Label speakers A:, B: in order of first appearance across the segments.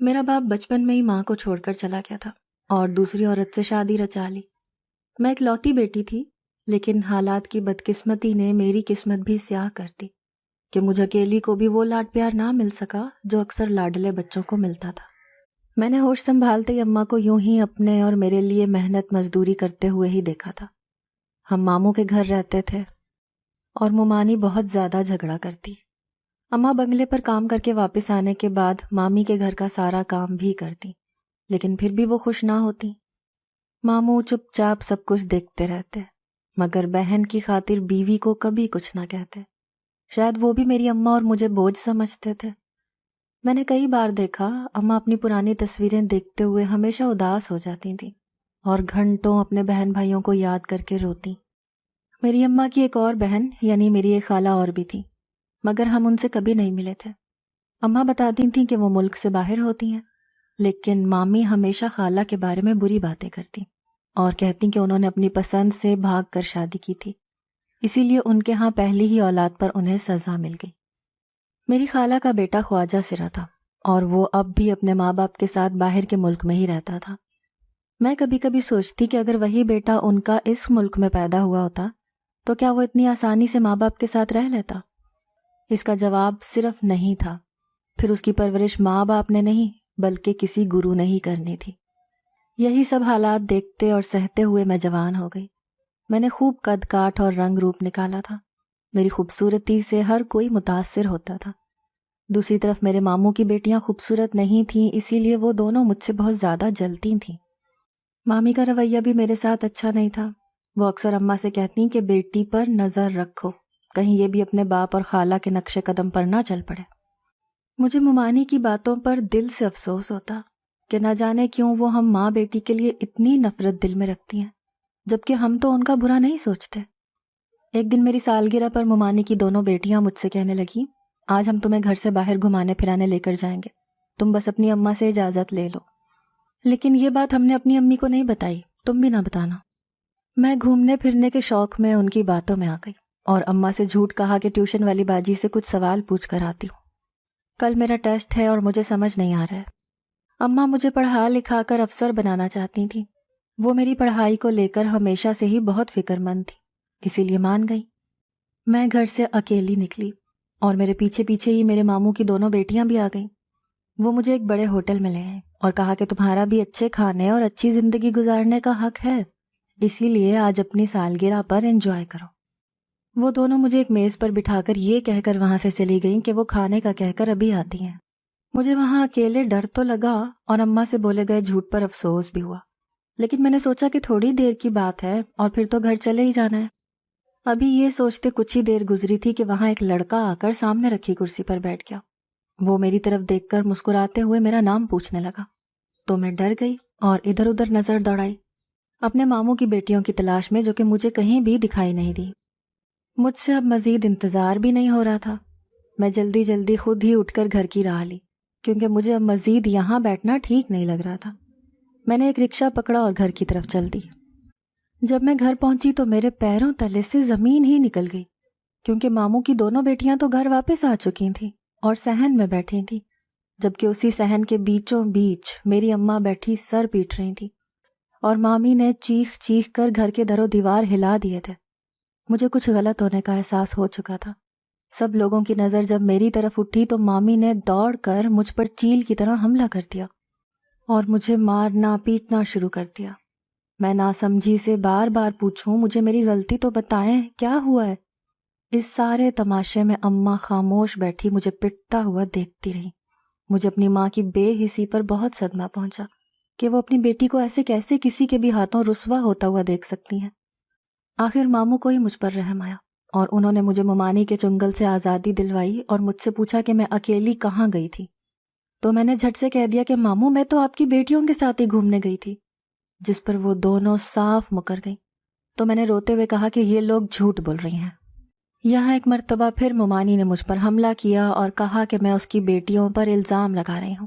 A: میرا باپ بچپن میں ہی ماں کو چھوڑ کر چلا گیا تھا اور دوسری عورت سے شادی رچا لی۔ میں اکلوتی بیٹی تھی، لیکن حالات کی بدقسمتی نے میری قسمت بھی سیاہ کر دی کہ مجھے اکیلی کو بھی وہ لاڈ پیار نہ مل سکا جو اکثر لاڈلے بچوں کو ملتا تھا۔ میں نے ہوش سنبھالتے ہی اماں کو یوں ہی اپنے اور میرے لیے محنت مزدوری کرتے ہوئے ہی دیکھا تھا۔ ہم ماموں کے گھر رہتے تھے اور ممانی بہت زیادہ جھگڑا کرتی۔ اماں بنگلے پر کام کر کے واپس آنے کے بعد مامی کے گھر کا سارا کام بھی کرتی، لیکن پھر بھی وہ خوش نہ ہوتی۔ ماموں چپ چاپ سب کچھ دیکھتے رہتے، مگر بہن کی خاطر بیوی کو کبھی کچھ نہ کہتے۔ شاید وہ بھی میری اماں اور مجھے بوجھ سمجھتے تھے۔ میں نے کئی بار دیکھا اماں اپنی پرانی تصویریں دیکھتے ہوئے ہمیشہ اداس ہو جاتی تھیں اور گھنٹوں اپنے بہن بھائیوں کو یاد کر کے روتی۔ میری اماں کی ایک اور بہن یعنی میری ایک خالہ اور بھی تھی، مگر ہم ان سے کبھی نہیں ملے تھے۔ اماں بتاتی تھیں کہ وہ ملک سے باہر ہوتی ہیں، لیکن مامی ہمیشہ خالہ کے بارے میں بری باتیں کرتی اور کہتی کہ انہوں نے اپنی پسند سے بھاگ کر شادی کی تھی، اسی لیے ان کے ہاں پہلی ہی اولاد پر انہیں سزا مل گئی۔ میری خالہ کا بیٹا خواجہ سرا تھا اور وہ اب بھی اپنے ماں باپ کے ساتھ باہر کے ملک میں ہی رہتا تھا۔ میں کبھی کبھی سوچتی کہ اگر وہی بیٹا ان کا اس ملک میں پیدا ہوا ہوتا تو کیا وہ اتنی آسانی سے ماں باپ کے ساتھ رہ لیتا؟ اس کا جواب صرف نہیں تھا۔ پھر اس کی پرورش ماں باپ نے نہیں بلکہ کسی گرو نے ہی کرنی تھی۔ یہی سب حالات دیکھتے اور سہتے ہوئے میں جوان ہو گئی۔ میں نے خوب قد کاٹ اور رنگ روپ نکالا تھا۔ میری خوبصورتی سے ہر کوئی متاثر ہوتا تھا۔ دوسری طرف میرے ماموں کی بیٹیاں خوبصورت نہیں تھیں، اسی لیے وہ دونوں مجھ سے بہت زیادہ جلتی تھیں۔ مامی کا رویہ بھی میرے ساتھ اچھا نہیں تھا۔ وہ اکثر اماں سے کہتی کہ بیٹی پر نظر رکھو، کہیں یہ بھی اپنے باپ اور خالہ کے نقش قدم پر نہ چل پڑے۔ مجھے ممانی کی باتوں پر دل سے افسوس ہوتا کہ نہ جانے کیوں وہ ہم ماں بیٹی کے لیے اتنی نفرت دل میں رکھتی ہیں، جبکہ ہم تو ان کا برا نہیں سوچتے۔ ایک دن میری سالگرہ پر ممانی کی دونوں بیٹیاں مجھ سے کہنے لگی، آج ہم تمہیں گھر سے باہر گھمانے پھرانے لے کر جائیں گے، تم بس اپنی اماں سے اجازت لے لو۔ لیکن یہ بات ہم نے اپنی امی کو نہیں بتائی، تم بھی نہ بتانا۔ میں گھومنے پھرنے کے شوق میں ان کی باتوں میں آ گئی اور اماں سے جھوٹ کہا کہ ٹیوشن والی باجی سے کچھ سوال پوچھ کر آتی ہوں، کل میرا ٹیسٹ ہے اور مجھے سمجھ نہیں آ رہا ہے۔ اماں مجھے پڑھا لکھا کر افسر بنانا چاہتی تھیں۔ وہ میری پڑھائی کو لے کر ہمیشہ سے ہی بہت فکر مند تھی، اسی لیے مان گئی۔ میں گھر سے اکیلی نکلی اور میرے پیچھے پیچھے ہی میرے ماموں کی دونوں بیٹیاں بھی آ گئیں۔ وہ مجھے ایک بڑے ہوٹل میں لے آئے اور کہا کہ تمہارا بھی اچھے کھانے اور اچھی زندگی گزارنے کا حق ہے، اسی لیے آج اپنی سالگرہ پر انجوائے کرو۔ وہ دونوں مجھے ایک میز پر بٹھا کر یہ کہہ کر وہاں سے چلی گئیں کہ وہ کھانے کا کہہ کر ابھی آتی ہیں۔ مجھے وہاں اکیلے ڈر تو لگا اور اماں سے بولے گئے جھوٹ پر افسوس بھی ہوا، لیکن میں نے سوچا کہ تھوڑی دیر کی بات ہے اور پھر تو گھر چلے ہی جانا ہے۔ ابھی یہ سوچتے کچھ ہی دیر گزری تھی کہ وہاں ایک لڑکا آ کر سامنے رکھی کرسی پر بیٹھ گیا۔ وہ میری طرف دیکھ کر مسکراتے ہوئے میرا نام پوچھنے لگا تو میں ڈر گئی اور ادھر ادھر نظر دوڑائی اپنے ماموں کی بیٹیوں کی تلاش میں، جو کہ مجھے کہیں بھی دکھائی نہیں دی۔ مجھ سے اب مزید انتظار بھی نہیں ہو رہا تھا۔ میں جلدی جلدی خود ہی اٹھ کر گھر کی راہ لی، کیونکہ مجھے اب مزید یہاں بیٹھنا ٹھیک نہیں لگ رہا تھا۔ میں نے ایک رکشہ پکڑا اور گھر کی طرف چل دی۔ جب میں گھر پہنچی تو میرے پیروں تلے سے زمین ہی نکل گئی، کیونکہ ماموں کی دونوں بیٹیاں تو گھر واپس آ چکی تھیں اور صحن میں بیٹھی تھیں، جبکہ اسی صحن کے بیچوں بیچ میری اماں بیٹھی سر پیٹ رہی تھی اور مامی نے چیخ چیخ کر گھر کے در و دیوار ہلا دیے تھے۔ مجھے کچھ غلط ہونے کا احساس ہو چکا تھا۔ سب لوگوں کی نظر جب میری طرف اٹھی تو مامی نے دوڑ کر مجھ پر چیل کی طرح حملہ کر دیا اور مجھے مارنا پیٹنا شروع کر دیا۔ میں ناسمجھی سے بار بار پوچھوں مجھے میری غلطی تو بتائیں، کیا ہوا ہے؟ اس سارے تماشے میں اماں خاموش بیٹھی مجھے پٹتا ہوا دیکھتی رہی۔ مجھے اپنی ماں کی بے حسی پر بہت صدمہ پہنچا کہ وہ اپنی بیٹی کو ایسے کیسے کسی کے بھی ہاتھوں رسوا ہوتا ہوا دیکھ سکتی ہیں۔ آخر ماموں کو ہی مجھ پر رحم آیا اور انہوں نے مجھے ممانی کے چنگل سے آزادی دلوائی اور مجھ سے پوچھا کہ میں اکیلی کہاں گئی تھی۔ تو میں نے جھٹ سے کہہ دیا کہ ماموں میں تو آپ کی بیٹیوں کے ساتھ ہی گھومنے گئی تھی، جس پر وہ دونوں صاف مکر گئیں۔ تو میں نے روتے ہوئے کہا کہ یہ لوگ جھوٹ بول رہی ہیں۔ یہاں ایک مرتبہ پھر ممانی نے مجھ پر حملہ کیا اور کہا کہ میں اس کی بیٹیوں پر الزام لگا رہی ہوں۔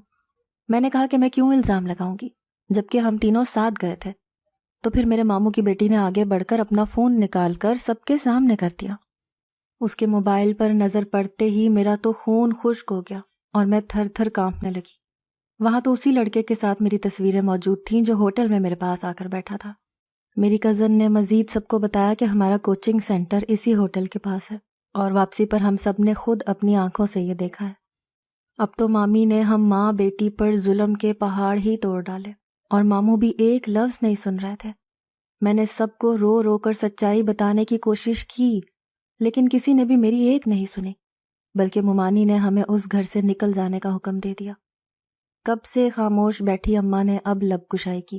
A: میں نے کہا کہ میں کیوں الزام لگاؤں گی جبکہ ہم تینوں ساتھ گئے تھے۔ تو پھر میرے ماموں کی بیٹی نے آگے بڑھ کر اپنا فون نکال کر سب کے سامنے کر دیا۔ اس کے موبائل پر نظر پڑتے ہی میرا تو خون خشک ہو گیا اور میں تھر تھر کانپنے لگی۔ وہاں تو اسی لڑکے کے ساتھ میری تصویریں موجود تھیں جو ہوٹل میں میرے پاس آ کر بیٹھا تھا۔ میری کزن نے مزید سب کو بتایا کہ ہمارا کوچنگ سینٹر اسی ہوٹل کے پاس ہے، اور واپسی پر ہم سب نے خود اپنی آنکھوں سے یہ دیکھا ہے۔ اب تو مامی نے ہم ماں بیٹی پر ظلم کے پہاڑ ہی توڑ ڈالے، اور ماموں بھی ایک لفظ نہیں سن رہے تھے۔ میں نے سب کو رو رو کر سچائی بتانے کی کوشش کی، لیکن کسی نے بھی میری ایک نہیں سنی، بلکہ ممانی نے ہمیں اس گھر سے نکل جانے کا حکم دے دیا۔ کب سے خاموش بیٹھی اماں نے اب لب کشائی کی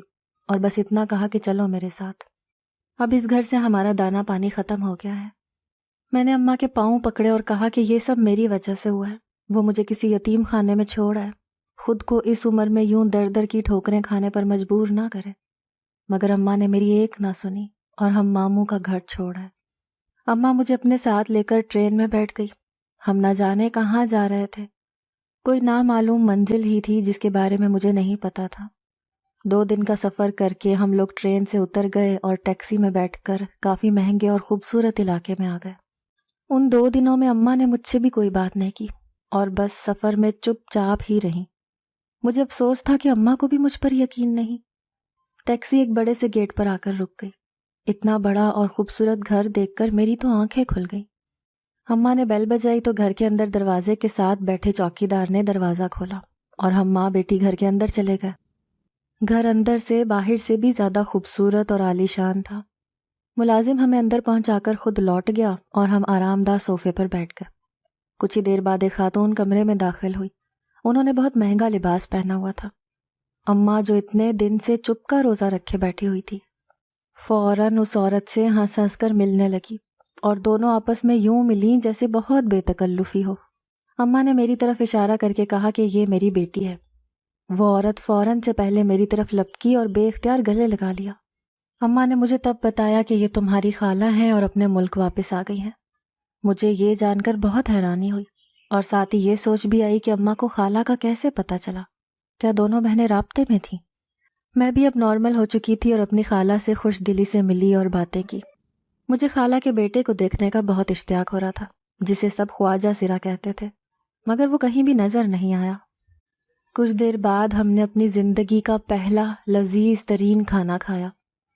A: اور بس اتنا کہا کہ چلو میرے ساتھ، اب اس گھر سے ہمارا دانا پانی ختم ہو گیا ہے۔ میں نے اماں کے پاؤں پکڑے اور کہا کہ یہ سب میری وجہ سے ہوا ہے، وہ مجھے کسی یتیم خانے میں چھوڑ آئے، خود کو اس عمر میں یوں در در کی ٹھوکریں کھانے پر مجبور نہ کرے۔ مگر اماں نے میری ایک نہ سنی اور ہم ماموں کا گھر چھوڑ آئے۔ اماں مجھے اپنے ساتھ لے کر ٹرین میں بیٹھ گئی۔ ہم نہ جانے کہاں جا رہے تھے، کوئی نامعلوم منزل ہی تھی جس کے بارے میں مجھے نہیں پتا تھا۔ 2 دن کا سفر کر کے ہم لوگ ٹرین سے اتر گئے اور ٹیکسی میں بیٹھ کر کافی مہنگے اور خوبصورت علاقے میں آ گئے۔ ان 2 دنوں میں اماں نے مجھ سے بھی کوئی بات نہیں کی اور بس سفر میں چپ چاپ ہی رہیں۔ مجھے افسوس تھا کہ اماں کو بھی مجھ پر یقین نہیں۔ ٹیکسی ایک بڑے سے گیٹ پر آ کر رک گئی۔ اتنا بڑا اور خوبصورت گھر دیکھ کر میری تو آنکھیں کھل گئیں۔ اماں نے بیل بجائی تو گھر کے اندر دروازے کے ساتھ بیٹھے چوکیدار نے دروازہ کھولا اور ہم ماں بیٹی گھر کے اندر چلے گئے۔ گھر اندر سے باہر سے بھی زیادہ خوبصورت اور عالیشان تھا۔ ملازم ہمیں اندر پہنچا کر خود لوٹ گیا اور ہم آرام دہ صوفے پر بیٹھ گئے۔ کچھ ہی دیر بعد ایک خاتون کمرے میں داخل ہوئی۔ انہوں نے بہت مہنگا لباس پہنا ہوا تھا۔ اماں جو اتنے دن سے چپ کا روزہ رکھے بیٹھی ہوئی تھی، فوراً اس عورت سے ہنس ہنس کر ملنے لگی اور دونوں آپس میں یوں ملیں جیسے بہت بے تکلفی ہو۔ اماں نے میری طرف اشارہ کر کے کہا کہ یہ میری بیٹی ہے۔ وہ عورت فوراً سے پہلے میری طرف لپکی اور بے اختیار گلے لگا لیا۔ اماں نے مجھے تب بتایا کہ یہ تمہاری خالہ ہیں اور اپنے ملک واپس آ گئی ہیں۔ مجھے یہ جان کر بہت حیرانی ہوئی اور ساتھ ہی یہ سوچ بھی آئی کہ اماں کو خالہ کا کیسے پتہ چلا؟ کیا دونوں بہنیں رابطے میں تھیں؟ میں بھی اب نارمل ہو چکی تھی اور اپنی خالہ سے خوش دلی سے ملی اور باتیں کی۔ مجھے خالہ کے بیٹے کو دیکھنے کا بہت اشتیاق ہو رہا تھا، جسے سب خواجہ سرا کہتے تھے، مگر وہ کہیں بھی نظر نہیں آیا۔ کچھ دیر بعد ہم نے اپنی زندگی کا پہلا لذیذ ترین کھانا کھایا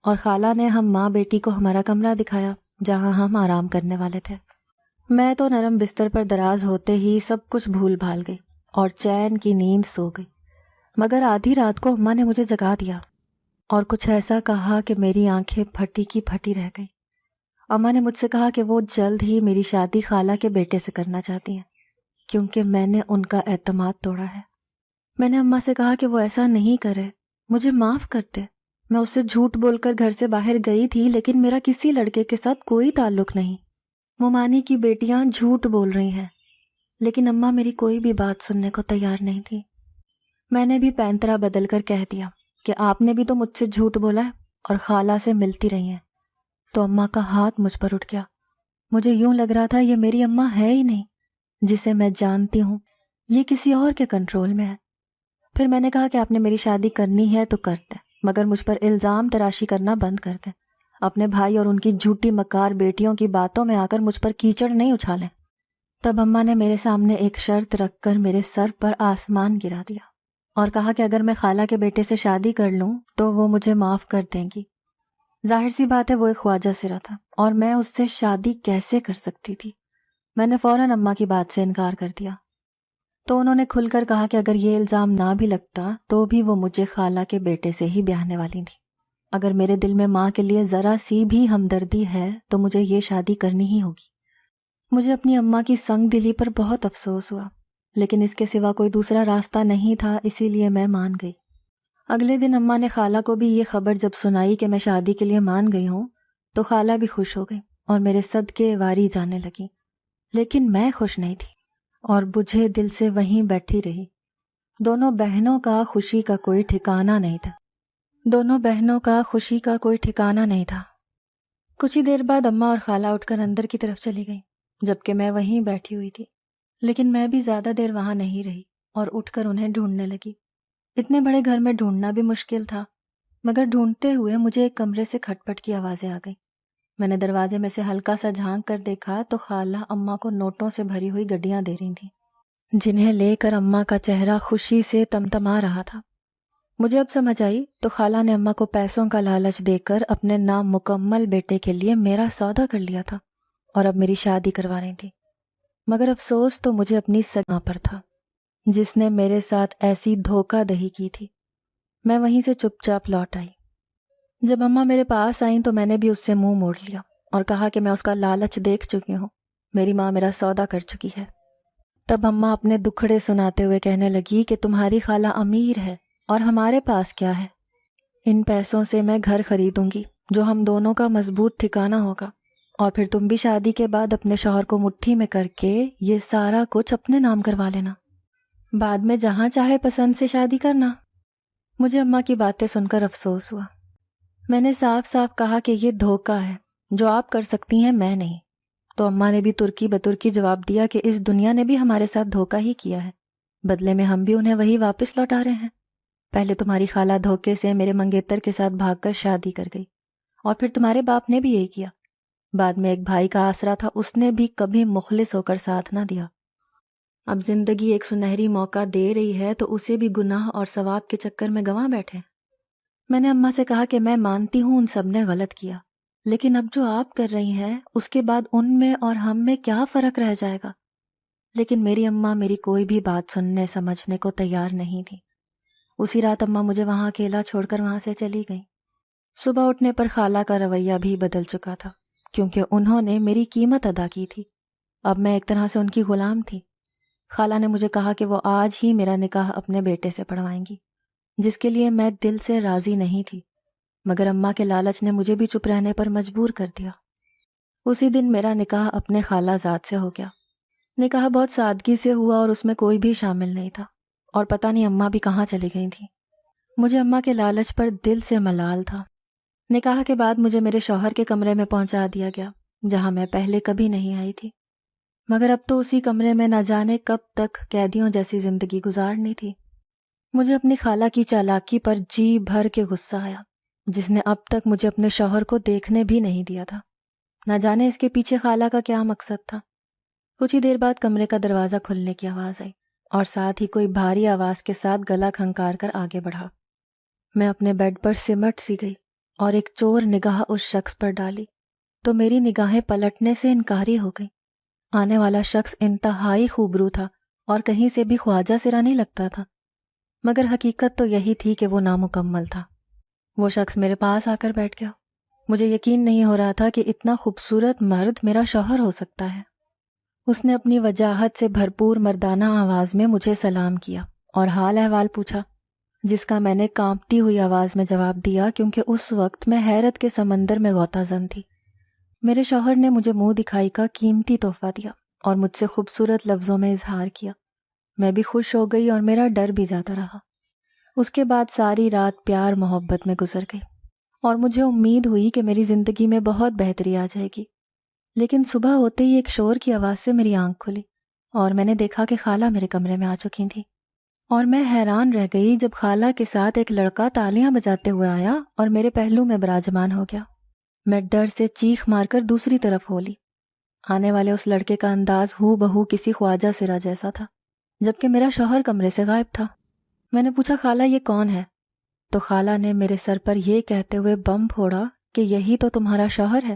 A: اور خالہ نے ہم ماں بیٹی کو ہمارا کمرہ دکھایا جہاں ہم آرام کرنے والے تھے۔ میں تو نرم بستر پر دراز ہوتے ہی سب کچھ بھول بھال گئی اور چین کی نیند سو گئی، مگر آدھی رات کو اماں نے مجھے جگا دیا اور کچھ ایسا کہا کہ میری آنکھیں پھٹی کی پھٹی رہ گئیں۔ اماں نے مجھ سے کہا کہ وہ جلد ہی میری شادی خالہ کے بیٹے سے کرنا چاہتی ہیں کیونکہ میں نے ان کا اعتماد توڑا ہے۔ میں نے اماں سے کہا کہ وہ ایسا نہیں کرے، مجھے معاف کر دے۔ میں اس سے جھوٹ بول کر گھر سے باہر گئی تھی، لیکن میرا کسی لڑکے کے ساتھ کوئی تعلق نہیں۔ ممانی کی بیٹیاں جھوٹ بول رہی ہیں، لیکن اماں میری کوئی بھی بات سننے کو تیار نہیں تھی۔ میں نے بھی پینترا بدل کر کہہ دیا کہ آپ نے بھی تو مجھ سے جھوٹ بولا ہے اور خالہ سے ملتی رہی ہیں۔ تو اماں کا ہاتھ مجھ پر اٹھ گیا۔ مجھے یوں لگ رہا تھا یہ میری اماں ہے ہی نہیں، جسے میں جانتی ہوں، یہ کسی اور کے کنٹرول میں ہے۔ پھر میں نے کہا کہ آپ نے میری شادی کرنی ہے تو کر دیں، مگر مجھ پر الزام تراشی کرنا بند کر دیں۔ اپنے بھائی اور ان کی جھوٹی مکار بیٹیوں کی باتوں میں آ کر مجھ پر کیچڑ نہیں اچھالیں۔ تب اماں نے میرے سامنے ایک شرط رکھ کر میرے سر پر آسمان گرا دیا اور کہا کہ اگر میں خالہ کے بیٹے سے شادی کر لوں تو وہ مجھے معاف کر دیں گی۔ ظاہر سی بات ہے وہ ایک خواجہ سرا تھا اور میں اس سے شادی کیسے کر سکتی تھی؟ میں نے فوراً اماں کی بات سے انکار کر دیا۔ تو انہوں نے کھل کر کہا کہ اگر یہ الزام نہ بھی لگتا تو بھی وہ مجھے خالہ کے بیٹے سے ہی بیاہنے والی تھی۔ اگر میرے دل میں ماں کے لیے ذرا سی بھی ہمدردی ہے تو مجھے یہ شادی کرنی ہی ہوگی۔ مجھے اپنی اماں کی سنگ دلی پر بہت افسوس ہوا، لیکن اس کے سوا کوئی دوسرا راستہ نہیں تھا، اسی لیے میں مان گئی۔ اگلے دن اماں نے خالہ کو بھی یہ خبر جب سنائی کہ میں شادی کے لیے مان گئی ہوں تو خالہ بھی خوش ہو گئی اور میرے صدقے واری جانے لگی، لیکن میں خوش نہیں تھی اور بجھے دل سے وہیں بیٹھی رہی۔ دونوں بہنوں کا خوشی کا کوئی ٹھکانہ نہیں تھا۔ کچھ ہی دیر بعد اماں اور خالہ اٹھ کر اندر کی طرف چلی گئیں، جبکہ میں وہیں بیٹھی ہوئی تھی، لیکن میں بھی زیادہ دیر وہاں نہیں رہی اور اٹھ کر انہیں ڈھونڈنے لگی۔ اتنے بڑے گھر میں ڈھونڈنا بھی مشکل تھا، مگر ڈھونڈتے ہوئے مجھے ایک کمرے سے کھٹ پٹ کی آوازیں آ گئیں۔ میں نے دروازے میں سے ہلکا سا جھانک کر دیکھا تو خالہ اماں کو نوٹوں سے بھری ہوئی گڈیاں دے رہی تھیں۔ جنہیں لے کر اماں کا چہرہ خوشی سے تمتما رہا تھا۔ مجھے اب سمجھ آئی تو خالہ نے اماں کو پیسوں کا لالچ دے کر اپنے نامکمل بیٹے کے لیے میرا سودا کر لیا تھا اور اب میری شادی کروا رہی تھی۔ مگر افسوس تو مجھے اپنی سگاں پر تھا جس نے میرے ساتھ ایسی دھوکہ دہی کی تھی۔ میں وہیں سے چپ چاپ لوٹ آئی۔ جب اماں میرے پاس آئیں تو میں نے بھی اس سے منہ موڑ لیا اور کہا کہ میں اس کا لالچ دیکھ چکی ہوں، میری ماں میرا سودا کر چکی ہے۔ تب اماں اپنے دکھڑے سناتے ہوئے کہنے لگی کہ تمہاری خالہ امیر ہے اور ہمارے پاس کیا ہے؟ ان پیسوں سے میں گھر خریدوں گی جو ہم دونوں کا مضبوط ٹھکانہ ہوگا، اور پھر تم بھی شادی کے بعد اپنے شوہر کو مٹھی میں کر کے یہ سارا کچھ اپنے نام کروا لینا، بعد میں جہاں چاہے پسند سے شادی کرنا۔ مجھے اماں کی باتیں سن کر افسوس ہوا۔ میں نے صاف صاف کہا کہ یہ دھوکہ ہے، جو آپ کر سکتی ہیں میں نہیں۔ تو اماں نے بھی ترکی بترکی جواب دیا کہ اس دنیا نے بھی ہمارے ساتھ دھوکہ ہی کیا ہے، بدلے میں ہم بھی انہیں وہی واپس لوٹا رہے ہیں۔ پہلے تمہاری خالہ دھوکے سے میرے منگیتر کے ساتھ بھاگ کر شادی کر گئی، اور پھر تمہارے باپ نے بھی یہی کیا۔ بعد میں ایک بھائی کا آسرا تھا، اس نے بھی کبھی مخلص ہو کر ساتھ نہ دیا۔ اب زندگی ایک سنہری موقع دے رہی ہے تو اسے بھی گناہ اور ثواب کے چکر میں گنوا بیٹھے۔ میں نے اماں سے کہا کہ میں مانتی ہوں ان سب نے غلط کیا، لیکن اب جو آپ کر رہی ہیں اس کے بعد ان میں اور ہم میں کیا فرق رہ جائے گا؟ لیکن میری اماں میری کوئی بھی بات سننے سمجھنے کو تیار نہیں تھی۔ اسی رات اماں مجھے وہاں اکیلا چھوڑ کر وہاں سے چلی گئیں۔ صبح اٹھنے پر خالہ کا رویہ بھی بدل چکا تھا، کیونکہ انہوں نے میری قیمت ادا کی تھی۔ اب میں ایک طرح سے ان کی غلام تھی۔ خالہ نے مجھے کہا کہ وہ آج ہی میرا نکاح اپنے بیٹے سے پڑھوائیں گی، جس کے لیے میں دل سے راضی نہیں تھی، مگر اماں کے لالچ نے مجھے بھی چپ رہنے پر مجبور کر دیا۔ اسی دن میرا نکاح اپنے خالہ زاد سے ہو گیا۔ نکاح بہت سادگی سے ہوا اور اس میں کوئی بھی شامل نہیں تھا، اور پتہ نہیں اماں بھی کہاں چلی گئی تھیں۔ مجھے اماں کے لالچ پر دل سے ملال تھا۔ نکاح کے بعد مجھے میرے شوہر کے کمرے میں پہنچا دیا گیا، جہاں میں پہلے کبھی نہیں آئی تھی، مگر اب تو اسی کمرے میں نہ جانے کب تک قیدیوں جیسی زندگی گزارنی تھی۔ مجھے اپنی خالہ کی چالاکی پر جی بھر کے غصہ آیا، جس نے اب تک مجھے اپنے شوہر کو دیکھنے بھی نہیں دیا تھا۔ نہ جانے اس کے پیچھے خالہ کا کیا مقصد تھا۔ کچھ ہی دیر بعد کمرے کا دروازہ کھلنے کی آواز آئی، اور ساتھ ہی کوئی بھاری آواز کے ساتھ گلا کھنکار کر آگے بڑھا۔ میں اپنے بیڈ پر سمٹ سی گئی اور ایک چور نگاہ اس شخص پر ڈالی تو میری نگاہیں پلٹنے سے انکاری ہو گئیں۔ آنے والا شخص انتہائی خوبرو تھا اور کہیں سے بھی خواجہ سرا نہیں لگتا تھا، مگر حقیقت تو یہی تھی کہ وہ نامکمل تھا۔ وہ شخص میرے پاس آ کر بیٹھ گیا۔ مجھے یقین نہیں ہو رہا تھا کہ اتنا خوبصورت مرد میرا شوہر ہو سکتا ہے۔ اس نے اپنی وجاہت سے بھرپور مردانہ آواز میں مجھے سلام کیا اور حال احوال پوچھا، جس کا میں نے کانپتی ہوئی آواز میں جواب دیا، کیونکہ اس وقت میں حیرت کے سمندر میں غوطہ زن تھی۔ میرے شوہر نے مجھے منہ دکھائی کا قیمتی تحفہ دیا اور مجھ سے خوبصورت لفظوں میں اظہار کیا۔ میں بھی خوش ہو گئی اور میرا ڈر بھی جاتا رہا۔ اس کے بعد ساری رات پیار محبت میں گزر گئی اور مجھے امید ہوئی کہ میری زندگی میں بہت بہتری آ جائے گی۔ لیکن صبح ہوتے ہی ایک شور کی آواز سے میری آنکھ کھلی اور میں نے دیکھا کہ خالہ میرے کمرے میں آ چکی تھی، اور میں حیران رہ گئی جب خالہ کے ساتھ ایک لڑکا تالیاں بجاتے ہوئے آیا اور میرے پہلو میں براجمان ہو گیا۔ میں ڈر سے چیخ مار کر دوسری طرف ہو لی۔ آنے والے اس لڑکے کا انداز ہو بہو کسی خواجہ سرا جیسا تھا، جبکہ میرا شوہر کمرے سے غائب تھا۔ میں نے پوچھا، خالہ یہ کون ہے؟ تو خالہ نے میرے سر پر یہ کہتے ہوئے بم پھوڑا کہ یہی تو تمہارا شوہر ہے،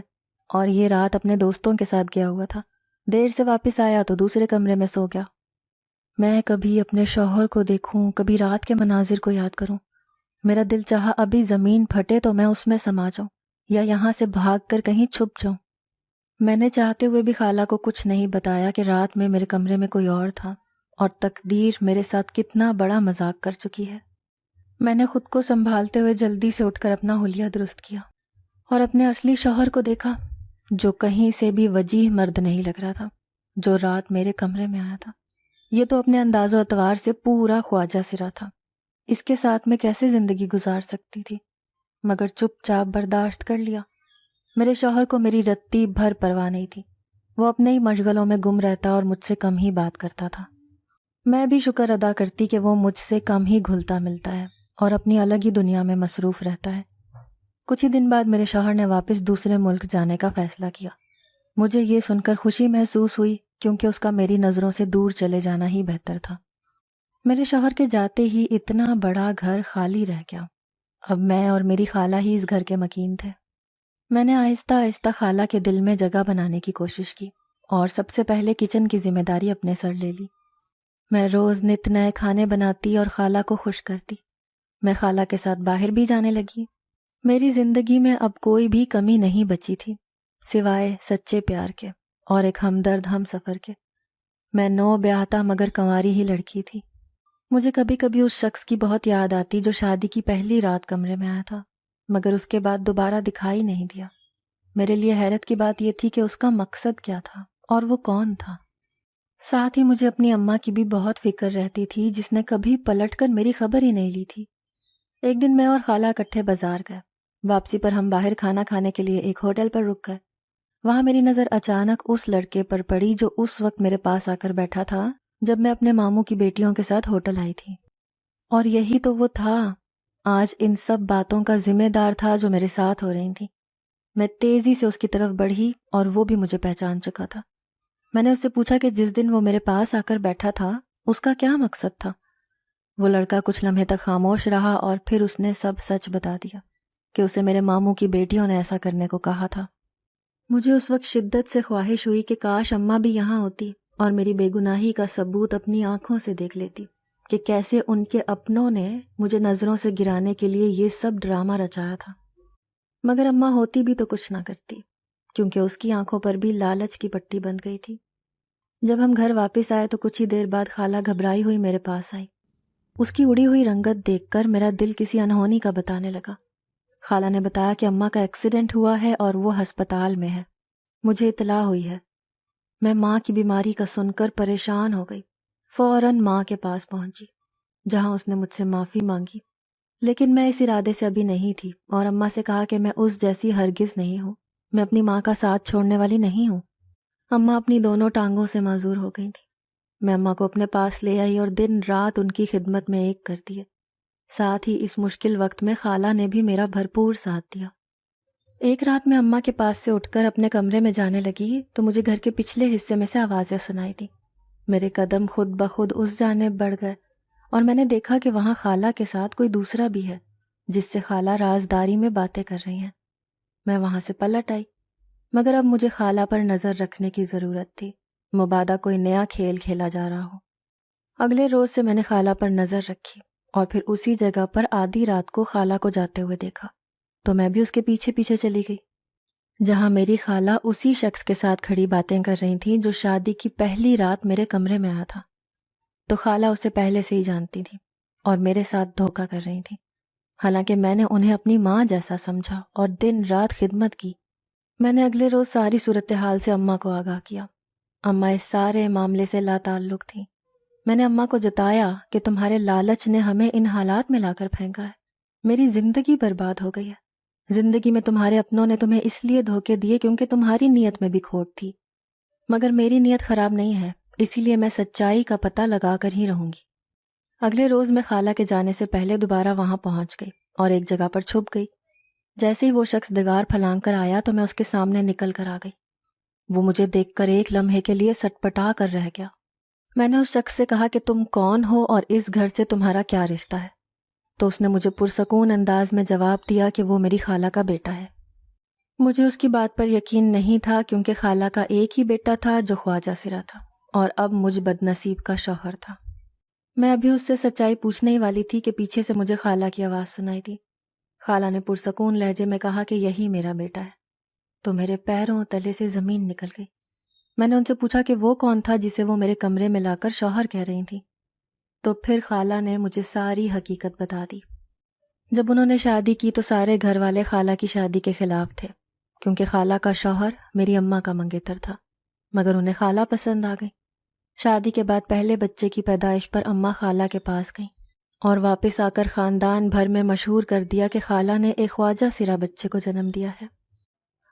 A: اور یہ رات اپنے دوستوں کے ساتھ گیا ہوا تھا، دیر سے واپس آیا تو دوسرے کمرے میں سو گیا۔ میں کبھی اپنے شوہر کو دیکھوں، کبھی رات کے مناظر کو یاد کروں۔ میرا دل چاہا ابھی زمین پھٹے تو میں اس میں سما جاؤں یا یہاں سے بھاگ کر کہیں چھپ جاؤں۔ میں نے چاہتے ہوئے بھی خالہ کو کچھ نہیں بتایا کہ رات میں میرے کمرے میں کوئی اور تھا اور تقدیر میرے ساتھ کتنا بڑا مذاق کر چکی ہے۔ میں نے خود کو سنبھالتے ہوئے جلدی سے اٹھ کر اپنا حلیہ درست کیا اور اپنے اصلی شوہر کو دیکھا، جو کہیں سے بھی وجیح مرد نہیں لگ رہا تھا، جو رات میرے کمرے میں آیا تھا۔ یہ تو اپنے انداز و اطوار سے پورا خواجہ سرا تھا۔ اس کے ساتھ میں کیسے زندگی گزار سکتی تھی؟ مگر چپ چاپ برداشت کر لیا۔ میرے شوہر کو میری رتی بھر پرواہ نہیں تھی، وہ اپنے ہی مشغلوں میں گم رہتا اور مجھ سے کم ہی بات کرتا تھا۔ میں بھی شکر ادا کرتی کہ وہ مجھ سے کم ہی گھلتا ملتا ہے اور اپنی الگ ہی دنیا میں مصروف رہتا ہے۔ کچھ ہی دن بعد میرے شوہر نے واپس دوسرے ملک جانے کا فیصلہ کیا۔ مجھے یہ سن کر خوشی محسوس ہوئی کیونکہ اس کا میری نظروں سے دور چلے جانا ہی بہتر تھا۔ میرے شوہر کے جاتے ہی اتنا بڑا گھر خالی رہ گیا۔ اب میں اور میری خالہ ہی اس گھر کے مکین تھے۔ میں نے آہستہ آہستہ خالہ کے دل میں جگہ بنانے کی کوشش کی اور سب سے پہلے کچن کی ذمہ داری اپنے سر لے لی۔ میں روز نت نئے کھانے بناتی اور خالہ کو خوش کرتی۔ میں خالہ کے ساتھ باہر بھی جانے لگی۔ میری زندگی میں اب کوئی بھی کمی نہیں بچی تھی سوائے سچے پیار کے اور ایک ہمدرد ہم سفر کے۔ میں نو بیاہتا مگر کنواری ہی لڑکی تھی۔ مجھے کبھی کبھی اس شخص کی بہت یاد آتی جو شادی کی پہلی رات کمرے میں آیا تھا مگر اس کے بعد دوبارہ دکھائی نہیں دیا۔ میرے لیے حیرت کی بات یہ تھی کہ اس کا مقصد کیا تھا اور وہ کون تھا۔ ساتھ ہی مجھے اپنی اماں کی بھی بہت فکر رہتی تھی جس نے کبھی پلٹ کر میری خبر ہی نہیں لی تھی۔ ایک دن میں اور خالہ اکٹھے بازار گئے۔ واپسی پر ہم باہر کھانا کھانے کے لیے ایک ہوٹل پر رک گئے۔ وہاں میری نظر اچانک اس لڑکے پر پڑی جو اس وقت میرے پاس آ کر بیٹھا تھا جب میں اپنے ماموں کی بیٹیوں کے ساتھ ہوٹل آئی تھی۔ اور یہی تو وہ تھا، آج ان سب باتوں کا ذمہ دار تھا جو میرے ساتھ ہو رہی تھیں۔ میں تیزی سے اس کی طرف بڑھی اور وہ بھی مجھے پہچان چکا تھا۔ میں نے اس سے پوچھا کہ جس دن وہ میرے پاس آ کر بیٹھا تھا اس کا کیا مقصد تھا۔ وہ لڑکا کچھ لمحے تک خاموش رہا اور پھر اس نے سب سچ بتا دیا کہ اسے میرے ماموں کی بیٹیوں نے ایسا کرنے کو کہا تھا۔ مجھے اس وقت شدت سے خواہش ہوئی کہ کاش اماں بھی یہاں ہوتی اور میری بے گناہی کا ثبوت اپنی آنکھوں سے دیکھ لیتی کہ کیسے ان کے اپنوں نے مجھے نظروں سے گرانے کے لیے یہ سب ڈرامہ رچایا تھا۔ مگر اماں ہوتی بھی تو کچھ نہ کرتی کیونکہ اس کی آنکھوں پر بھی لالچ کی پٹی بندھ گئی تھی۔ جب ہم گھر واپس آئے تو کچھ ہی دیر بعد خالہ گھبرائی ہوئی میرے پاس آئی۔ اس کی اڑی ہوئی رنگت دیکھ کر میرا دل کسی انہونی کا بتانے لگا۔ خالہ نے بتایا کہ اماں کا ایکسیڈنٹ ہوا ہے اور وہ ہسپتال میں ہے۔ مجھے اطلاع ہوئی ہے۔ میں ماں کی بیماری کا سن کر پریشان ہو گئی۔ فوراً ماں کے پاس پہنچی جہاں اس نے مجھ سے معافی مانگی، لیکن میں اس ارادے سے ابھی نہیں تھی اور اماں سے کہا کہ میں اس جیسی ہرگز نہیں ہوں، میں اپنی ماں کا ساتھ چھوڑنے والی نہیں ہوں۔ اماں اپنی دونوں ٹانگوں سے معذور ہو گئی تھی۔ میں اماں کو اپنے پاس لے آئی اور دن رات ان کی خدمت میں ایک کر دیے۔ ساتھ ہی اس مشکل وقت میں خالہ نے بھی میرا بھرپور ساتھ دیا۔ ایک رات میں اماں کے پاس سے اٹھ کر اپنے کمرے میں جانے لگی تو مجھے گھر کے پچھلے حصے میں سے آوازیں سنائی دی۔ میرے قدم خود بخود اس جانب بڑھ گئے اور میں نے دیکھا کہ وہاں خالہ کے ساتھ کوئی دوسرا بھی ہے جس سے خالہ رازداری میں باتیں کر رہی ہیں۔ میں وہاں سے پلٹ آئی مگر اب مجھے خالہ پر نظر رکھنے کی ضرورت تھی، مبادا کوئی نیا کھیل کھیلا جا رہا ہو۔ اگلے روز سے میں نے خالہ پر نظر رکھی اور پھر اسی جگہ پر آدھی رات کو خالہ کو جاتے ہوئے دیکھا تو میں بھی اس کے پیچھے پیچھے چلی گئی، جہاں میری خالہ اسی شخص کے ساتھ کھڑی باتیں کر رہی تھیں جو شادی کی پہلی رات میرے کمرے میں آیا تھا۔ تو خالہ اسے پہلے سے ہی جانتی تھی اور میرے ساتھ دھوکہ کر رہی تھی، حالانکہ میں نے انہیں اپنی ماں جیسا سمجھا اور دن رات خدمت کی۔ میں نے اگلے روز ساری صورتحال سے اماں کو آگاہ کیا۔ اماں اس سارے معاملے سے لا تعلق تھیں۔ میں نے اماں کو جتایا کہ تمہارے لالچ نے ہمیں ان حالات میں لا کر پھینکا ہے، میری زندگی برباد ہو گئی ہے۔ زندگی میں تمہارے اپنوں نے تمہیں اس لیے دھوکے دیے کیونکہ تمہاری نیت میں بھی کھوٹ تھی، مگر میری نیت خراب نہیں ہے، اسی لیے میں سچائی کا پتہ لگا کر ہی رہوں گی۔ اگلے روز میں خالہ کے جانے سے پہلے دوبارہ وہاں پہنچ گئی اور ایک جگہ پر چھپ گئی۔ جیسے ہی وہ شخص دیوار پھلانگ کر آیا تو میں اس کے سامنے نکل کر آ گئی۔ وہ مجھے دیکھ کر ایک لمحے کے لیے سٹپٹا کر رہ گیا۔ میں نے اس شخص سے کہا کہ تم کون ہو اور اس گھر سے تمہارا کیا رشتہ ہے؟ تو اس نے مجھے پرسکون انداز میں جواب دیا کہ وہ میری خالہ کا بیٹا ہے۔ مجھے اس کی بات پر یقین نہیں تھا کیونکہ خالہ کا ایک ہی بیٹا تھا جو خواجہ سرا تھا اور اب مجھ بدنصیب کا شوہر تھا۔ میں ابھی اس سے سچائی پوچھنے ہی والی تھی کہ پیچھے سے مجھے خالہ کی آواز سنائی دی۔ خالہ نے پرسکون لہجے میں کہا کہ یہی میرا بیٹا ہے۔ تو میرے پیروں تلے سے زمین نکل گئی۔ میں نے ان سے پوچھا کہ وہ کون تھا جسے وہ میرے کمرے میں لا کر شوہر کہہ رہی تھی۔ تو پھر خالہ نے مجھے ساری حقیقت بتا دی۔ جب انہوں نے شادی کی تو سارے گھر والے خالہ کی شادی کے خلاف تھے کیونکہ خالہ کا شوہر میری اماں کا منگیتر تھا، مگر انہیں خالہ پسند آ گئی۔ شادی کے بعد پہلے بچے کی پیدائش پر اماں خالہ کے پاس گئیں اور واپس آ کر خاندان بھر میں مشہور کر دیا کہ خالہ نے ایک خواجہ سرا بچے کو جنم دیا ہے۔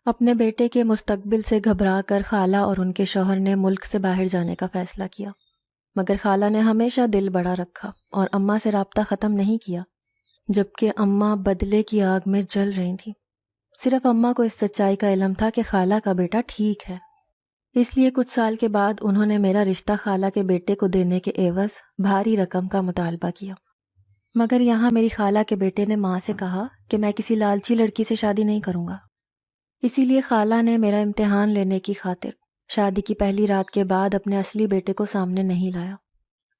A: اپنے بیٹے کے مستقبل سے گھبرا کر خالہ اور ان کے شوہر نے ملک سے باہر جانے کا فیصلہ کیا، مگر خالہ نے ہمیشہ دل بڑا رکھا اور اماں سے رابطہ ختم نہیں کیا، جبکہ اماں بدلے کی آگ میں جل رہی تھیں۔ صرف اماں کو اس سچائی کا علم تھا کہ خالہ کا بیٹا ٹھیک ہے، اس لیے کچھ سال کے بعد انہوں نے میرا رشتہ خالہ کے بیٹے کو دینے کے عوض بھاری رقم کا مطالبہ کیا، مگر یہاں میری خالہ کے بیٹے نے ماں سے کہا کہ میں کسی لالچی لڑکی سے شادی نہیں کروں گا۔ اسی لیے خالہ نے میرا امتحان لینے کی خاطر شادی کی پہلی رات کے بعد اپنے اصلی بیٹے کو سامنے نہیں لایا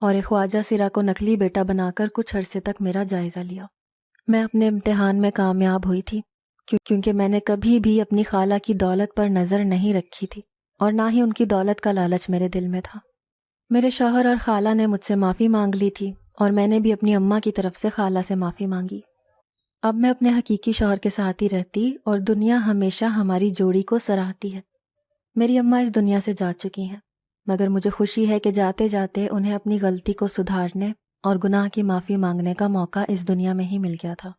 A: اور ایک خواجہ سرا کو نقلی بیٹا بنا کر کچھ عرصے تک میرا جائزہ لیا۔ میں اپنے امتحان میں کامیاب ہوئی تھی کیونکہ میں نے کبھی بھی اپنی خالہ کی دولت پر نظر نہیں رکھی تھی اور نہ ہی ان کی دولت کا لالچ میرے دل میں تھا۔ میرے شوہر اور خالہ نے مجھ سے معافی مانگ لی تھی اور میں نے بھی اپنی اماں کی طرف سے خالہ سے معافی مانگی۔ اب میں اپنے حقیقی شوہر کے ساتھ ہی رہتی اور دنیا ہمیشہ ہماری جوڑی کو سراہتی ہے۔ میری اماں اس دنیا سے جا چکی ہیں، مگر مجھے خوشی ہے کہ جاتے جاتے انہیں اپنی غلطی کو سدھارنے اور گناہ کی معافی مانگنے کا موقع اس دنیا میں ہی مل گیا تھا۔